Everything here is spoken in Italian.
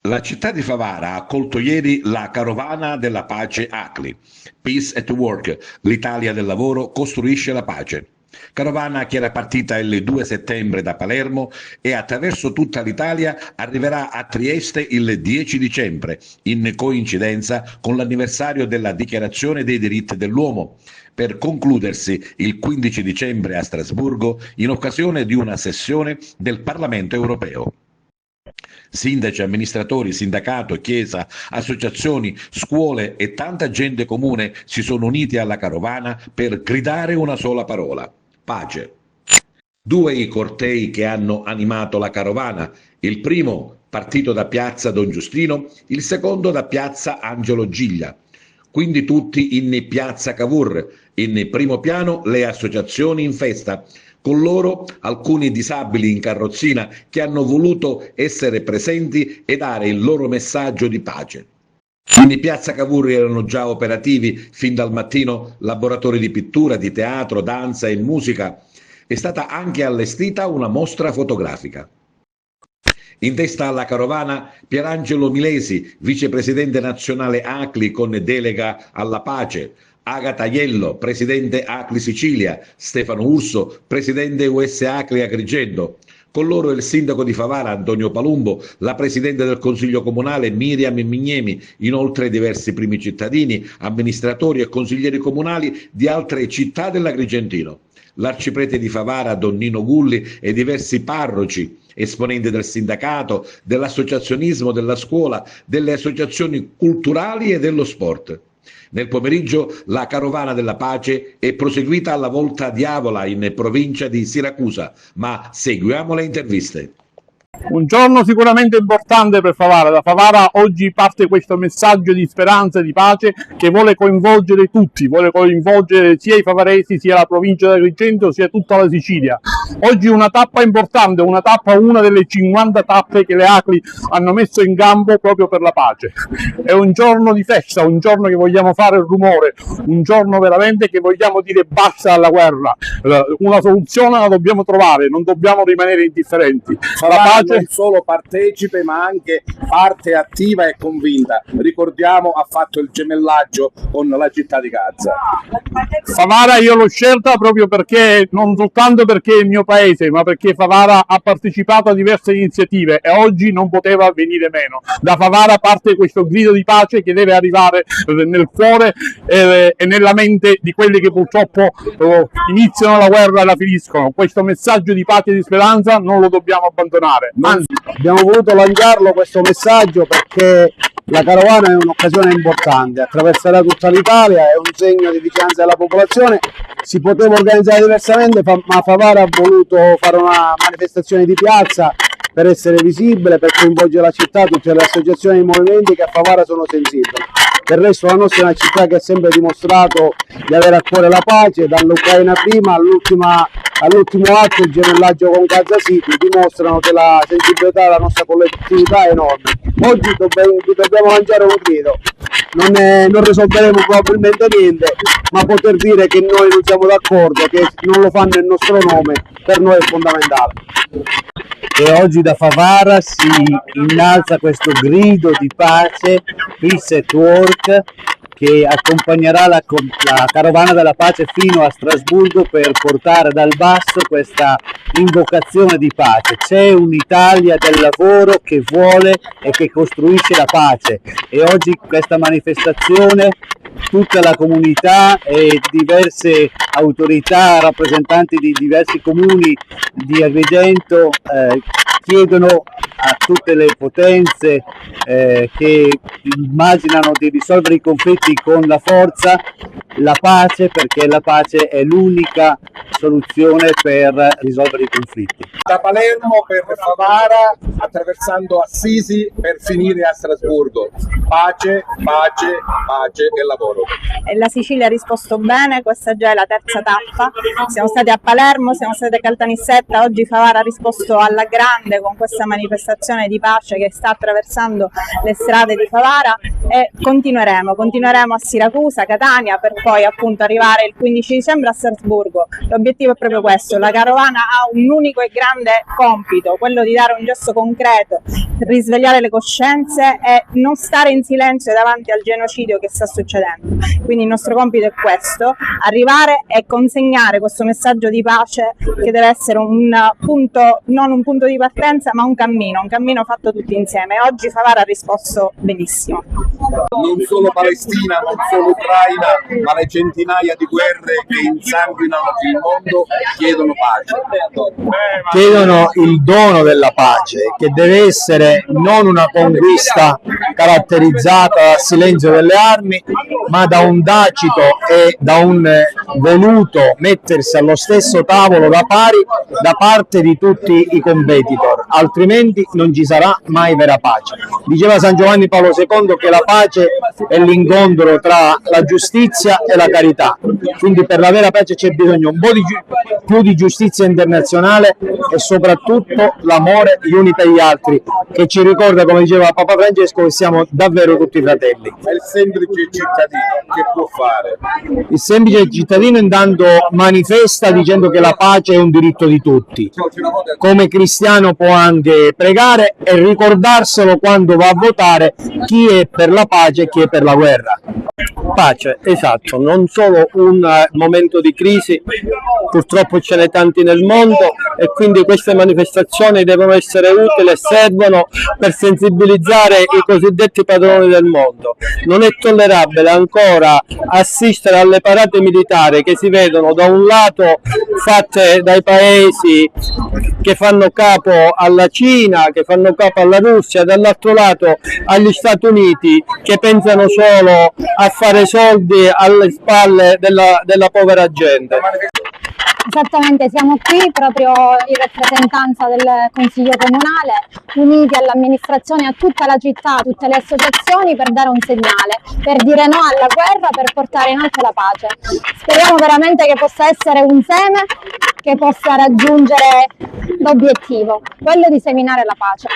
La città di Favara ha accolto ieri la carovana della pace ACLI, Peace at Work, l'Italia del lavoro costruisce la pace. Carovana che era partita il 2 settembre da Palermo e attraverso tutta l'Italia arriverà a Trieste il 10 dicembre, in coincidenza con l'anniversario della Dichiarazione dei diritti dell'uomo, per concludersi il 15 dicembre a Strasburgo in occasione di una sessione del Parlamento europeo. Sindaci, amministratori, sindacato, chiesa, associazioni, scuole e tanta gente comune si sono uniti alla carovana per gridare una sola parola: pace. Due i cortei che hanno animato la carovana, il primo partito da piazza Don Giustino, il secondo da piazza Angelo Giglia. Quindi tutti in piazza Cavour, in primo piano le associazioni in festa, con loro alcuni disabili in carrozzina che hanno voluto essere presenti e dare il loro messaggio di pace. In piazza Cavour erano già operativi fin dal mattino laboratori di pittura, di teatro, danza e musica. È stata anche allestita una mostra fotografica. In testa alla carovana Pierangelo Milesi, vicepresidente nazionale ACLI con delega alla pace, Agata Iello, presidente ACLI Sicilia, Stefano Urso, presidente US ACLI Agrigento. Con loro il sindaco di Favara Antonio Palumbo, la presidente del Consiglio Comunale Miriam Mignemi, inoltre diversi primi cittadini, amministratori e consiglieri comunali di altre città dell'Agrigentino. L'arciprete di Favara Don Nino Gulli e diversi parroci, esponenti del sindacato, dell'associazionismo, della scuola, delle associazioni culturali e dello sport. Nel pomeriggio la carovana della pace è proseguita alla Volta di Avola in provincia di Siracusa, ma seguiamo le interviste. Un giorno sicuramente importante per Favara. Da Favara oggi parte questo messaggio di speranza e di pace che vuole coinvolgere tutti, vuole coinvolgere sia i favaresi, sia la provincia di Agrigento, sia tutta la Sicilia. Oggi una tappa importante, una delle 50 tappe che le ACLI hanno messo in campo proprio per la pace. È un giorno di festa, un giorno che vogliamo fare il rumore, un giorno veramente che vogliamo dire basta alla guerra. Una soluzione la dobbiamo trovare, non dobbiamo rimanere indifferenti. La pace non solo partecipe ma anche parte attiva e convinta. Ricordiamo, ha fatto il gemellaggio con la città di Gaza. Favara io l'ho scelta proprio perché, non soltanto perché è il mio paese, ma perché Favara ha partecipato a diverse iniziative e oggi non poteva venire meno. Da Favara parte questo grido di pace che deve arrivare nel cuore e nella mente di quelli che purtroppo iniziano la guerra e la finiscono. Questo messaggio di pace e di speranza non lo dobbiamo abbandonare. Anzi, abbiamo voluto lanciarlo questo messaggio perché la carovana è un'occasione importante, attraverserà tutta l'Italia, è un segno di vicinanza della popolazione. Si poteva organizzare diversamente, ma Favara ha voluto fare una manifestazione di piazza per essere visibile, per coinvolgere la città, tutte le associazioni e i movimenti che a Favara sono sensibili. Del resto la nostra è una città che ha sempre dimostrato di avere a cuore la pace, dall'Ucraina prima all'ultimo atto, il gemellaggio con Gaza City, dimostrano che la sensibilità della nostra collettività è enorme. Oggi dobbiamo lanciare un grido, non risolveremo probabilmente niente, ma poter dire che noi non siamo d'accordo, che non lo fanno in nostro nome, per noi è fondamentale. E oggi da Favara si innalza questo grido di pace, Peace at Work, che accompagnerà la carovana della pace fino a Strasburgo per portare dal basso questa invocazione di pace. C'è un'Italia del lavoro che vuole e che costruisce la pace e oggi questa manifestazione, tutta la comunità e diverse autorità, rappresentanti di diversi comuni di Agrigento chiedono a tutte le potenze che immaginano di risolvere i conflitti con la forza, la pace, perché la pace è l'unica soluzione per risolvere i conflitti. Da Palermo per Favara, attraversando Assisi per finire a Strasburgo. Pace, pace, pace e lavoro. La Sicilia ha risposto bene, questa già è la terza tappa. Siamo stati a Palermo, siamo stati a Caltanissetta, oggi Favara ha risposto alla grande con questa manifestazione di pace che sta attraversando le strade di Favara. e continueremo a Siracusa, Catania, per poi appunto arrivare il 15 dicembre a Strasburgo. L'obiettivo è proprio questo: la carovana ha un unico e grande compito, quello di dare un gesto concreto, risvegliare le coscienze e non stare in silenzio davanti al genocidio che sta succedendo. Quindi il nostro compito è questo: arrivare e consegnare questo messaggio di pace, che deve essere un punto, non un punto di partenza, ma un cammino fatto tutti insieme. Oggi Favara ha risposto benissimo. Non solo Palestina, non solo Ucraina, ma le centinaia di guerre che insanguinano il mondo chiedono pace. Chiedono il dono della pace, che deve essere non una conquista caratterizzata dal silenzio delle armi, ma da un tacito e da un voluto mettersi allo stesso tavolo da pari da parte di tutti i competitor, altrimenti non ci sarà mai vera pace. Diceva San Giovanni Paolo II che la pace è l'incontro tra la giustizia e la carità, quindi per la vera pace c'è bisogno un po' più di giustizia internazionale e soprattutto l'amore gli uni per gli altri, che ci ricorda, come diceva Papa Francesco, che siamo davvero tutti fratelli. È il semplice cittadino che può fare. Il semplice cittadino intanto manifesta dicendo che la pace è un diritto di tutti. Come cristiano può anche pregare e ricordarselo quando va a votare chi è per la pace e chi è per la guerra. Pace, esatto, non solo un momento di crisi, purtroppo ce n'è tanti nel mondo e quindi queste manifestazioni devono essere utili e servono per sensibilizzare i cosiddetti padroni del mondo. Non è tollerabile ancora assistere alle parate militari che si vedono da un lato fatte dai paesi che fanno capo alla Cina, che fanno capo alla Russia, dall'altro lato agli Stati Uniti, che pensano solo a fare soldi alle spalle della povera gente. Esattamente, siamo qui proprio in rappresentanza del Consiglio Comunale, uniti all'amministrazione e a tutta la città, a tutte le associazioni, per dare un segnale, per dire no alla guerra, per portare in alto la pace. Speriamo veramente che possa essere un seme che possa raggiungere l'obiettivo, quello di seminare la pace.